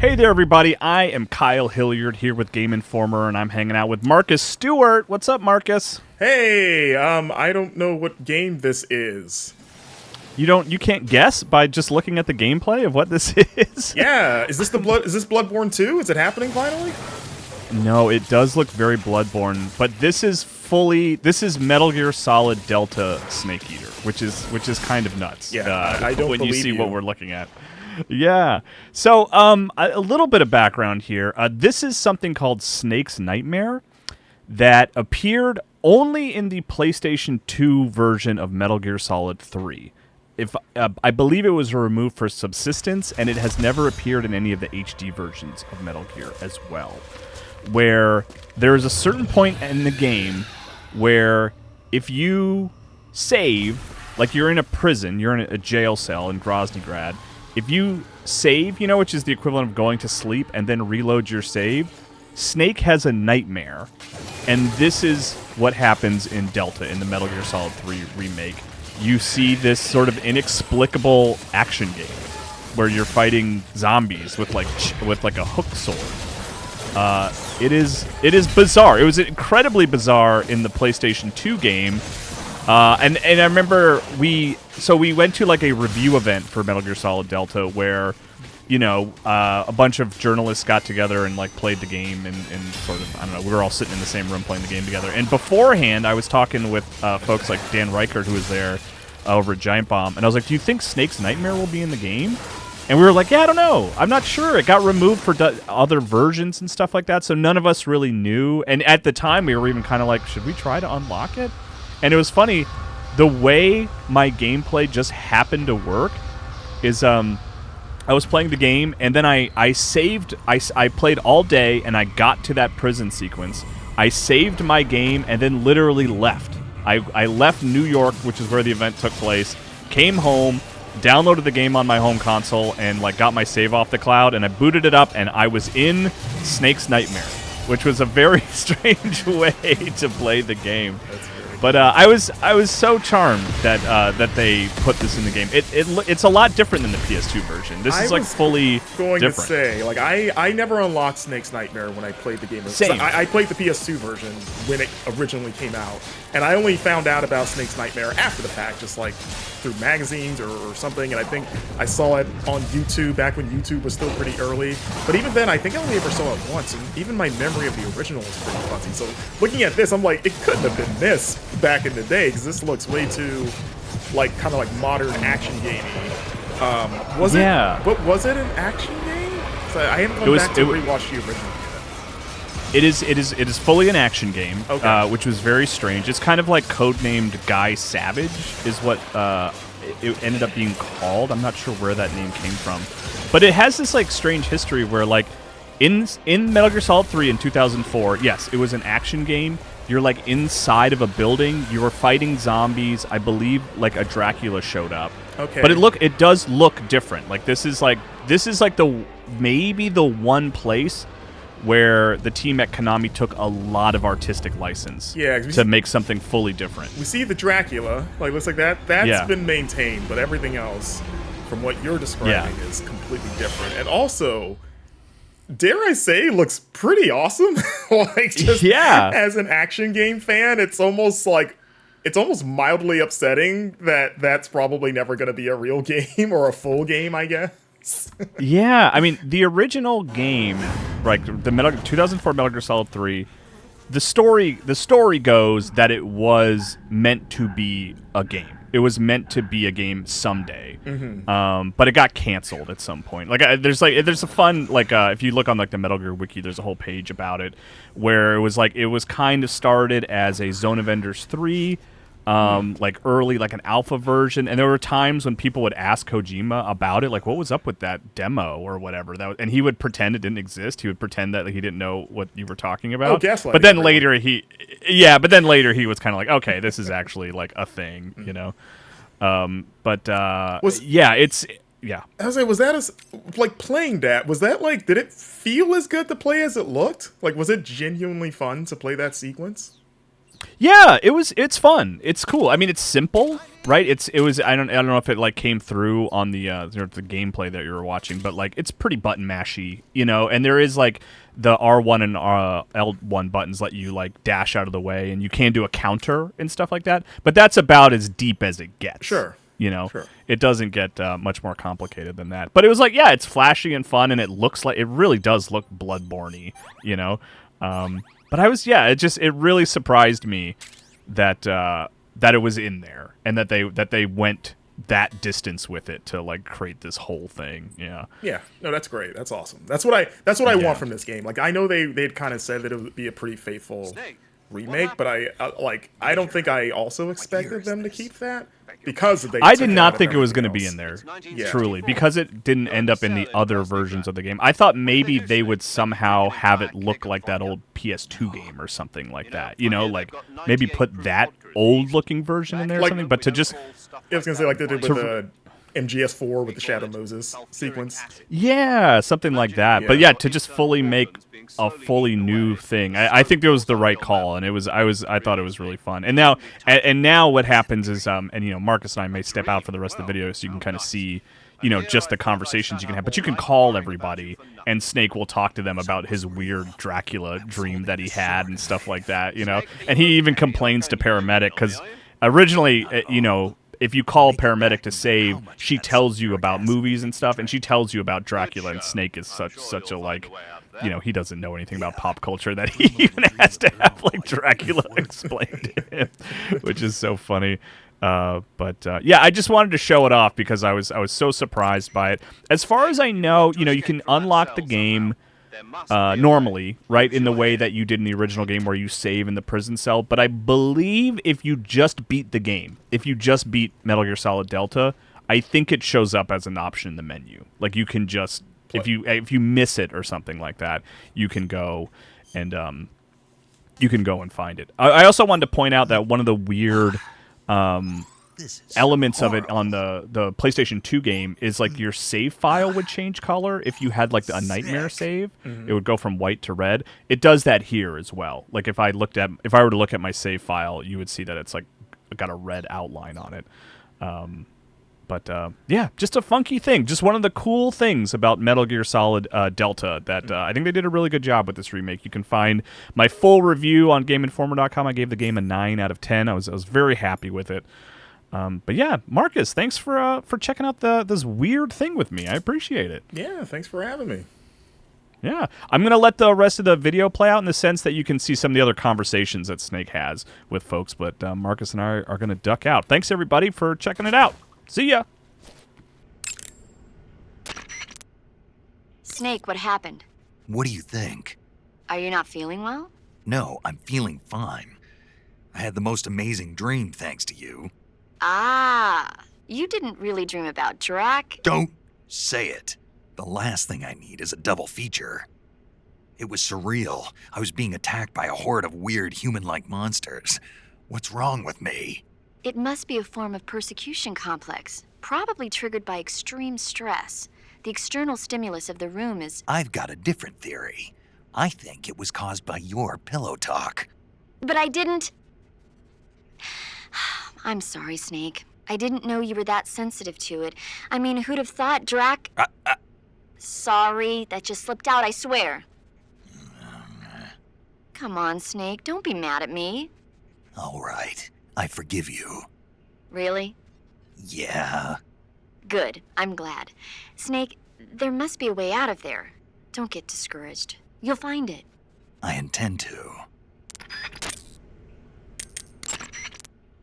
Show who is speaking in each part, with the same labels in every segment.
Speaker 1: Hey there, everybody. I am Kyle Hilliard here with Game Informer, and I'm hanging out with Marcus Stewart. What's up, Marcus?
Speaker 2: Hey, I don't know what game this is.
Speaker 1: You can't guess by just looking at the gameplay of what this is?
Speaker 2: Yeah, is this Bloodborne 2? Is it happening finally?
Speaker 1: No, it does look very Bloodborne, but this is Metal Gear Solid Delta Snake Eater, which is kind of nuts.
Speaker 2: Yeah, I don't
Speaker 1: when
Speaker 2: believe
Speaker 1: you see
Speaker 2: you.
Speaker 1: what we're looking at. Yeah. So, a little bit of background here. This is something called Snake's Nightmare that appeared only in the PlayStation 2 version of Metal Gear Solid 3. I believe it was removed for subsistence, and it has never appeared in any of the HD versions of Metal Gear as well. Where there is a certain point in the game where if you save, like you're in a prison, you're in a jail cell in Groznygrad, if you save, which is the equivalent of going to sleep and then reload your save, Snake has a nightmare. And this is what happens in Delta, in the Metal Gear Solid 3 remake. You see this sort of inexplicable action game where you're fighting zombies with like a hook sword. It is bizarre. It was incredibly bizarre in the PlayStation 2 game. And I remember we went to like a review event for Metal Gear Solid Delta where, a bunch of journalists got together and like played the game and sort of, I don't know, we were all sitting in the same room playing the game together. And beforehand, I was talking with folks like Dan Reichert, who was there over at Giant Bomb, and I was like, do you think Snake's Nightmare will be in the game? And we were like, yeah, I don't know. I'm not sure. It got removed for other versions and stuff like that, so none of us really knew. And at the time, we were even kind of like, should we try to unlock it? And it was funny, the way my gameplay just happened to work is I was playing the game, and then I saved. I played all day, and I got to that prison sequence. I saved my game, and then literally left. I left New York, which is where the event took place, came home, downloaded the game on my home console, and like got my save off the cloud, and I booted it up, and I was in Snake's Nightmare, which was a very strange way to play the game. But I was so charmed that they put this in the game. It's a lot different than the PS2 version. This is like fully
Speaker 2: going
Speaker 1: different.
Speaker 2: to say, like I never unlocked Snake's Nightmare when I played the game.
Speaker 1: Same.
Speaker 2: I played the PS2 version when it originally came out, and I only found out about Snake's Nightmare after the fact, just like through magazines or something. And I think I saw it on YouTube back when YouTube was still pretty early. But even then, I think I only ever saw it once, and even my memory of the original was pretty fuzzy. So looking at this, I'm like, it couldn't have been this back in the day, because this looks way too like kind of like modern action gamey. Was it?
Speaker 1: Yeah.
Speaker 2: But was it an action game? I haven't gone back to rewatch the original yet.
Speaker 1: It is fully an action game,
Speaker 2: Okay.
Speaker 1: which was very strange. It's kind of like codenamed Guy Savage is what it ended up being called. I'm not sure where that name came from, but it has this like strange history where like in Metal Gear Solid 3 in 2004, yes, it was an action game. You're like inside of a building. You were fighting zombies. I believe like a Dracula showed up.
Speaker 2: Okay.
Speaker 1: But it does look different. Like this is like maybe the one place where the team at Konami took a lot of artistic license to make something fully different.
Speaker 2: We see the Dracula, like looks like that. That's been maintained, but everything else, from what you're describing, is completely different. And also, dare I say, looks pretty awesome. Like, just as an action game fan, it's almost mildly upsetting that that's probably never going to be a real game or a full game, I guess.
Speaker 1: Yeah, I mean, the original game, like the 2004 Metal Gear Solid 3, the story goes that it was meant to be a game. It was meant to be a game someday, but it got canceled at some point. Like, there's a fun if you look on like the Metal Gear wiki, there's a whole page about it where it was kind of started as a Zone of Enders 3. Like early, like an alpha version, and there were times when people would ask Kojima about it, like what was up with that demo or whatever, and he would pretend it didn't exist. He would pretend that he didn't know what you were talking about.
Speaker 2: Oh, gaslighting.
Speaker 1: But then later he was kind of like, okay, this is actually like a thing, I was
Speaker 2: like, was that like playing that? Was that like, did it feel as good to play as it looked? Like, was it genuinely fun to play that sequence?
Speaker 1: Yeah, it's fun. It's cool. I mean, it's simple. right? It was I don't know if it like came through on the gameplay that you were watching, but like it's pretty button mashy, you know. And there is like the R1 and L1 buttons let you like dash out of the way, and you can do a counter and stuff like that. But that's about as deep as it gets.
Speaker 2: Sure.
Speaker 1: You know,
Speaker 2: Sure.
Speaker 1: It doesn't get much more complicated than that. But it was like, yeah, it's flashy and fun, and it looks like it really does look Bloodborne-y, you know. But it really surprised me that that it was in there and that they went that distance with it to like create this whole thing. Yeah.
Speaker 2: Yeah. No, that's great. That's awesome. That's what I want from this game. Like I know they'd kind of said that it would be a pretty faithful remake, but I don't think I also expected them to keep that because
Speaker 1: I did not think it was going to be in there, truly, because it didn't end up in the other versions of the game. I thought maybe they would somehow have it look like that old PS2 game or something like that. You know, like maybe put that old-looking version in there or something, but to just...
Speaker 2: I was going to say like they did with the MGS4 with the Shadow Moses sequence.
Speaker 1: Yeah, something like that.
Speaker 2: Yeah.
Speaker 1: But yeah, to just fully make a fully new thing, I think it was the right call, and I thought it was really fun. And now what happens is and you know, Marcus and I may step out for the rest of the video so you can kind of see, you know, just the conversations you can have. But you can call everybody, and Snake will talk to them about his weird Dracula dream that he had and stuff like that, you know. And he even complains to Paramedic because originally, you know, if you call Paramedic to save, she tells you about movies and stuff, and she tells you about Dracula, and Snake is such a, like, you know, he doesn't know anything about pop culture that he even has to have, like, Dracula explained to him, which is so funny. Yeah, I just wanted to show it off because I was so surprised by it. As far as I know, you know, you can unlock the game normally, right, in the way that you did in the original game where you save in the prison cell. But I believe if you just beat the game, if you just beat Metal Gear Solid Delta, I think it shows up as an option in the menu. Like you can just, if you miss it or something like that, you can go and find it. I also wanted to point out that one of the weird elements of it on the PlayStation 2 game is like your save file would change color if you had like a nightmare save. It would go from white to red. It does that here as well. Like if I were to look at my save file, you would see that it's like got a red outline on it. Yeah, just a funky thing. Just one of the cool things about Metal Gear Solid Delta that I think they did a really good job with this remake. You can find my full review on GameInformer.com. I gave the game a 9 out of 10. I was very happy with it. But yeah, Marcus, thanks for checking out this weird thing with me. I appreciate it.
Speaker 2: Yeah, thanks for having me.
Speaker 1: Yeah, I'm going to let the rest of the video play out in the sense that you can see some of the other conversations that Snake has with folks, but Marcus and I are going to duck out. Thanks, everybody, for checking it out. See ya.
Speaker 3: Snake, what happened?
Speaker 4: What do you think?
Speaker 3: Are you not feeling well?
Speaker 4: No, I'm feeling fine. I had the most amazing dream thanks to you.
Speaker 3: Ah, you didn't really dream about Drac.
Speaker 4: Don't say it. The last thing I need is a double feature. It was surreal. I was being attacked by a horde of weird human-like monsters. What's wrong with me?
Speaker 3: It must be a form of persecution complex, probably triggered by extreme stress. The external stimulus of the room is...
Speaker 4: I've got a different theory. I think it was caused by your pillow talk.
Speaker 3: But I didn't... I'm sorry, Snake. I didn't know you were that sensitive to it. I mean, who'd have thought Drac... Sorry, that just slipped out, I swear. Come on, Snake, don't be mad at me.
Speaker 4: All right, I forgive you.
Speaker 3: Really?
Speaker 4: Yeah.
Speaker 3: Good, I'm glad. Snake, there must be a way out of there. Don't get discouraged. You'll find it.
Speaker 4: I intend to.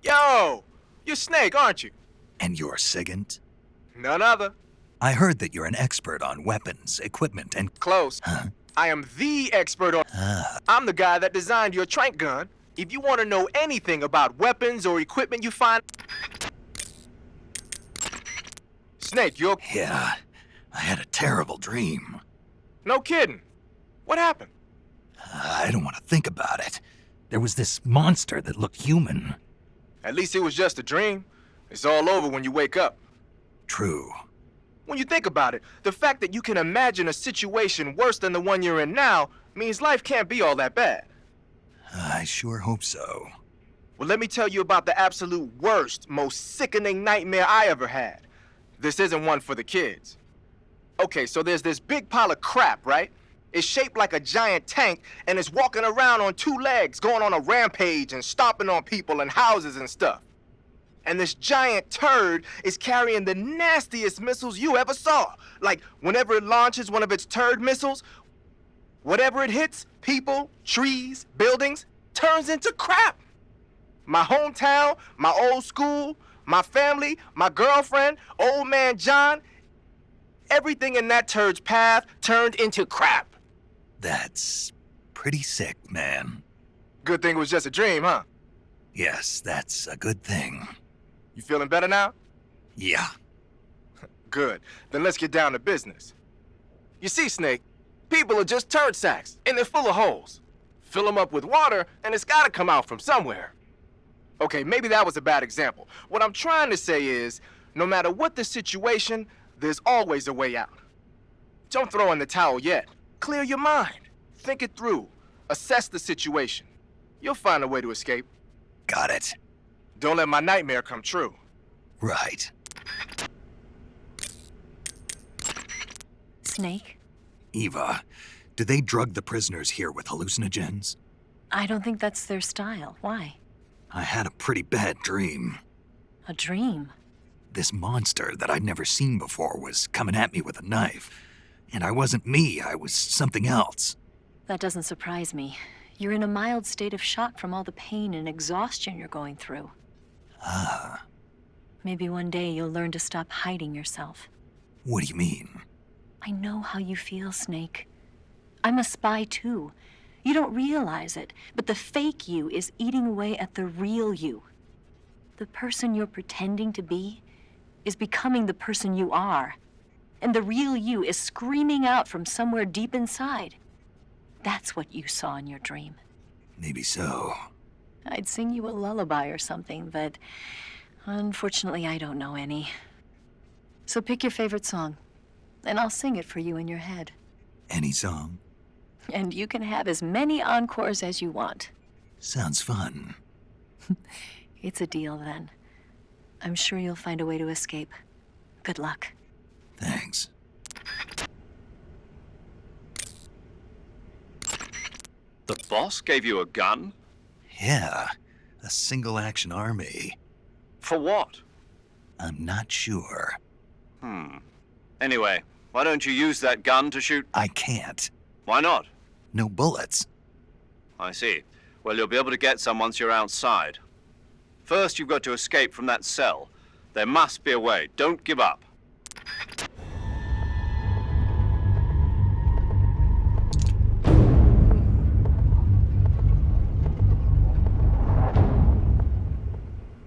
Speaker 5: Yo! You're Snake, aren't you?
Speaker 4: And you're Sigint?
Speaker 5: None other.
Speaker 4: I heard that you're an expert on weapons, equipment, and...
Speaker 5: Close.
Speaker 4: Huh?
Speaker 5: I am the expert on... I'm the guy that designed your trank gun. If you want to know anything about weapons or equipment you find... Snake, you're...
Speaker 4: Yeah, I had a terrible dream.
Speaker 5: No kidding. What happened?
Speaker 4: I don't want to think about it. There was this monster that looked human.
Speaker 5: At least it was just a dream. It's all over when you wake up.
Speaker 4: True.
Speaker 5: When you think about it, the fact that you can imagine a situation worse than the one you're in now means life can't be all that bad.
Speaker 4: I sure hope so.
Speaker 5: Well, let me tell you about the absolute worst, most sickening nightmare I ever had. This isn't one for the kids. Okay, so there's this big pile of crap, right? It's shaped like a giant tank, and it's walking around on 2 legs, going on a rampage and stomping on people and houses and stuff. And this giant turd is carrying the nastiest missiles you ever saw. Like, whenever it launches one of its turd missiles, whatever it hits, people, trees, buildings, turns into crap. My hometown, my old school, my family, my girlfriend, old man John, everything in that turd's path turned into crap.
Speaker 4: That's pretty sick, man.
Speaker 5: Good thing it was just a dream, huh?
Speaker 4: Yes, that's a good thing.
Speaker 5: You feeling better now?
Speaker 4: Yeah.
Speaker 5: Good. Then let's get down to business. You see, Snake, people are just turd sacks, and they're full of holes. Fill them up with water, and it's gotta come out from somewhere. Okay, maybe that was a bad example. What I'm trying to say is, no matter what the situation, there's always a way out. Don't throw in the towel yet. Clear your mind. Think it through. Assess the situation. You'll find a way to escape.
Speaker 4: Got it.
Speaker 5: Don't let my nightmare come true.
Speaker 4: Right.
Speaker 6: Snake?
Speaker 4: Eva, do they drug the prisoners here with hallucinogens?
Speaker 6: I don't think that's their style. Why?
Speaker 4: I had a pretty bad dream.
Speaker 6: A dream?
Speaker 4: This monster that I'd never seen before was coming at me with a knife. And I wasn't me, I was something else.
Speaker 6: That doesn't surprise me. You're in a mild state of shock from all the pain and exhaustion you're going through.
Speaker 4: Ah,
Speaker 6: Maybe one day you'll learn to stop hiding yourself.
Speaker 4: what do you mean?
Speaker 6: I know how you feel, Snake. I'm a spy too. You don't realize it, but the fake you is eating away at the real you. The person you're pretending to be is becoming the person you are. And the real you is screaming out from somewhere deep inside. That's what you saw in your dream.
Speaker 4: Maybe so.
Speaker 6: I'd sing you a lullaby or something, but unfortunately I don't know any. So pick your favorite song, and I'll sing it for you in your head.
Speaker 4: Any song?
Speaker 6: And you can have as many encores as you want.
Speaker 4: Sounds fun.
Speaker 6: It's a deal then. I'm sure you'll find a way to escape. Good luck.
Speaker 4: Thanks.
Speaker 7: The boss gave you a gun?
Speaker 4: Yeah, a single-action army.
Speaker 7: For what?
Speaker 4: I'm not sure.
Speaker 7: Anyway, why don't you use that gun to shoot?
Speaker 4: I can't.
Speaker 7: Why not?
Speaker 4: No bullets.
Speaker 7: I see. Well, you'll be able to get some once you're outside. First, you've got to escape from that cell. There must be a way. Don't give up.